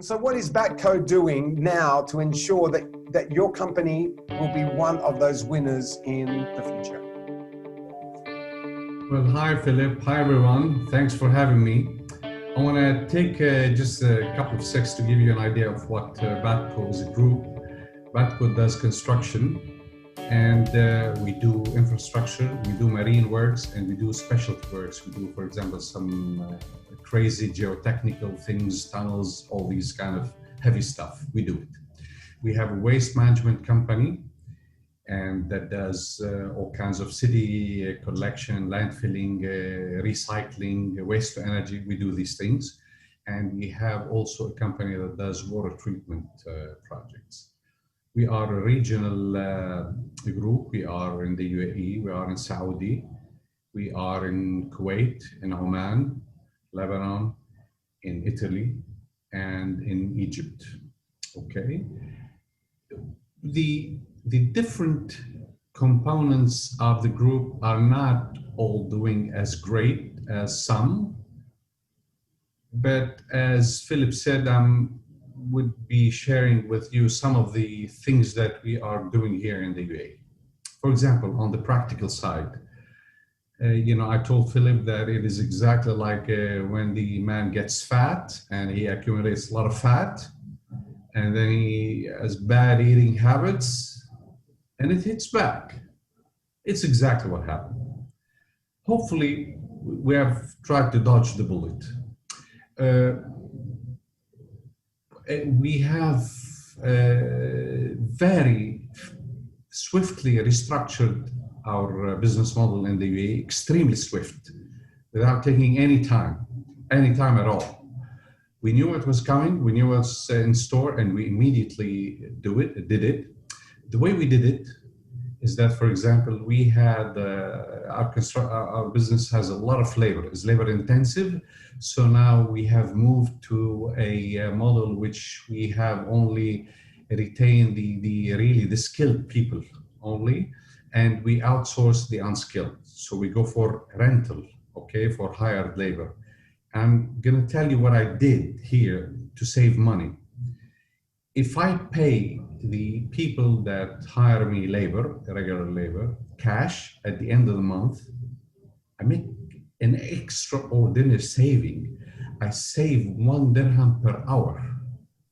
So what is BATCO doing now to ensure that your company will be one of those winners in the future? Well, hi, Philip. Hi, everyone. Thanks for having me. I want to take just a couple of seconds to give you an idea of what BATCO is a group. BATCO does construction, and we do infrastructure, we do marine works, and we do specialty works. We do, for example, some crazy geotechnical things, tunnels, all these kind of heavy stuff. We do it. We have a waste management company, and that does all kinds of city collection, landfilling, recycling, waste to energy. We do these things. And we have also a company that does water treatment projects. We are a regional group. We are in the UAE, we are in Saudi, we are in Kuwait, in Oman, Lebanon, in Italy, and in Egypt. Okay. The different components of the group are not all doing as great as some, but as Philip said, would be sharing with you some of the things that we are doing here in the UAE. For example, on the practical side, I told Philip that it is exactly like when the man gets fat and he accumulates a lot of fat, and then he has bad eating habits, and it hits back. It's exactly what happened. Hopefully, we have tried to dodge the bullet. We have very swiftly restructured our business model in the UAE, extremely swift, without taking any time at all. We knew it was coming, we knew it was in store, and we immediately did it. The way we did it is that, for example, we had our business has a lot of labor, it's labor intensive. So now we have moved to a model which we have only retained the skilled people only, and we outsource the unskilled. So we go for rental, okay, for hired labor. I'm gonna tell you what I did here to save money. If I pay the people that hire me labor, regular labor, cash at the end of the month, I make an extraordinary saving. I save 1 dirham per hour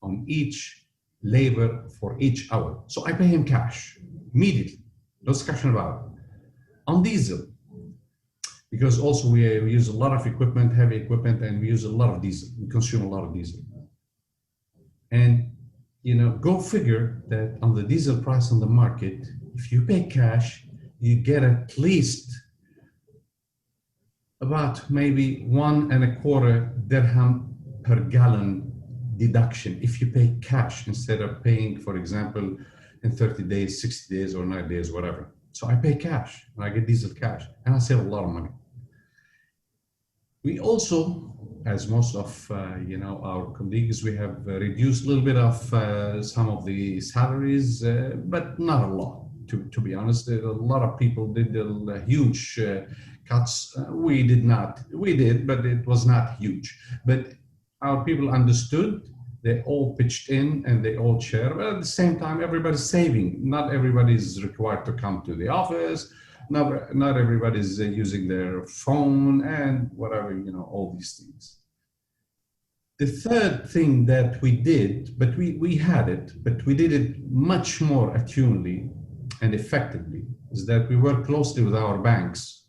on each labor for each hour. So I pay him cash immediately, no discussion about it. On diesel, because also we use a lot of equipment, heavy equipment, and we use a lot of diesel. We consume a lot of diesel. And go figure that on the diesel price on the market, if you pay cash, you get at least about maybe 1.25 dirham per gallon deduction if you pay cash instead of paying, for example, in 30 days, 60 days, or 90 days, whatever. So I pay cash, and I get diesel cash, and I save a lot of money. We also, as most of our colleagues, we have reduced a little bit of some of the salaries, but not a lot. To be honest, a lot of people did huge cuts. We did not. We did, but it was not huge. But our people understood. They all pitched in and they all share. But at the same time, everybody's saving. Not everybody is required to come to the office. Not everybody's using their phone and whatever, all these things. The third thing that we did, but we had it, but we did it much more attunely and effectively, is that we work closely with our banks.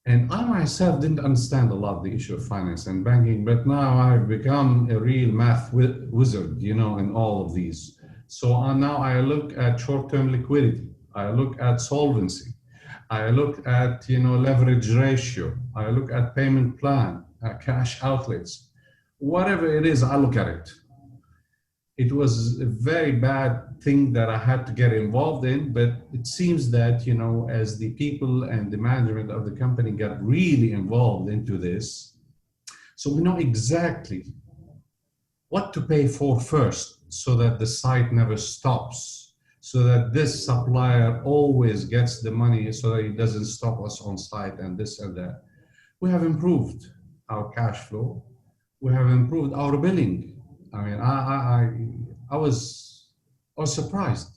And I myself didn't understand a lot of the issue of finance and banking, but now I've become a real math wizard, in all of these. So now I look at short-term liquidity. I look at solvency. I look at, leverage ratio. I look at payment plan, cash outlets. Whatever it is, I look at it. It was a very bad thing that I had to get involved in, but it seems that, as the people and the management of the company got really involved into this, so we know exactly what to pay for first so that the site never stops, so that this supplier always gets the money so that it doesn't stop us on site and this and that. We have improved our cash flow. we have improved our billing. I mean, I was surprised.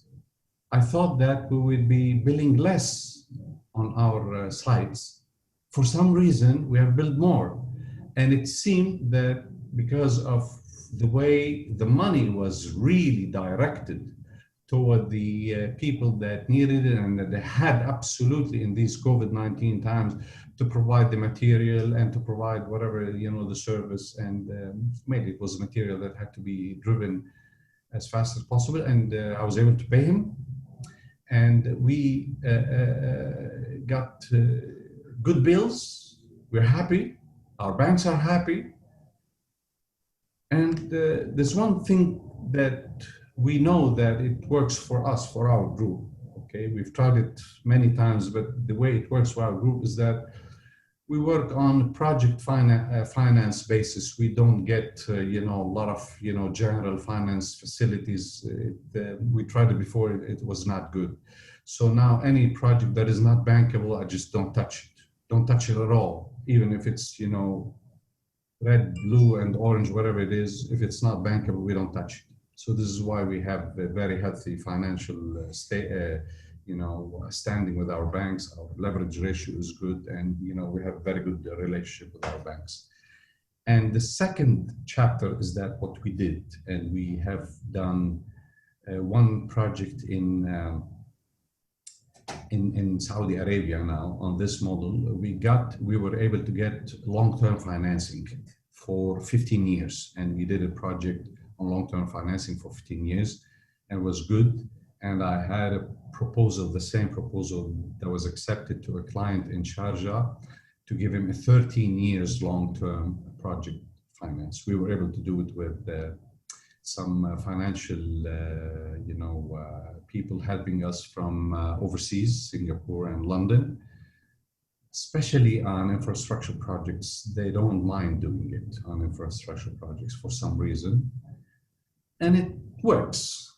I thought that we would be billing less on our sites. For some reason, we have billed more. And it seemed that because of the way the money was really directed toward the people that needed it and that they had absolutely in these COVID-19 times to provide the material and to provide whatever, the service. And mainly it was material that had to be driven as fast as possible. And I was able to pay him. And we got good bills. We're happy. Our banks are happy. And there's one thing that we know that it works for us, for our group. Okay, we've tried it many times, but the way it works for our group is that we work on project finance basis. We don't get a lot of general finance facilities. We tried it before; it was not good. So now any project that is not bankable, I just don't touch it. Don't touch it at all, even if it's red, blue, and orange, whatever it is. If it's not bankable, we don't touch it. So this is why we have a very healthy financial standing with our banks. Our leverage ratio is good, and we have a very good relationship with our banks. And the second chapter is that what we did, and we have done one project in Saudi Arabia now on this model. We were able to get long-term financing for 15 years, and we did a project on long-term financing for 15 years, and was good. And I had a proposal, the same proposal that was accepted to a client in Sharjah, to give him a 13 years long-term project finance. We were able to do it with some financial, people helping us from overseas, Singapore and London, especially on infrastructure projects. They don't mind doing it on infrastructure projects for some reason. And it works.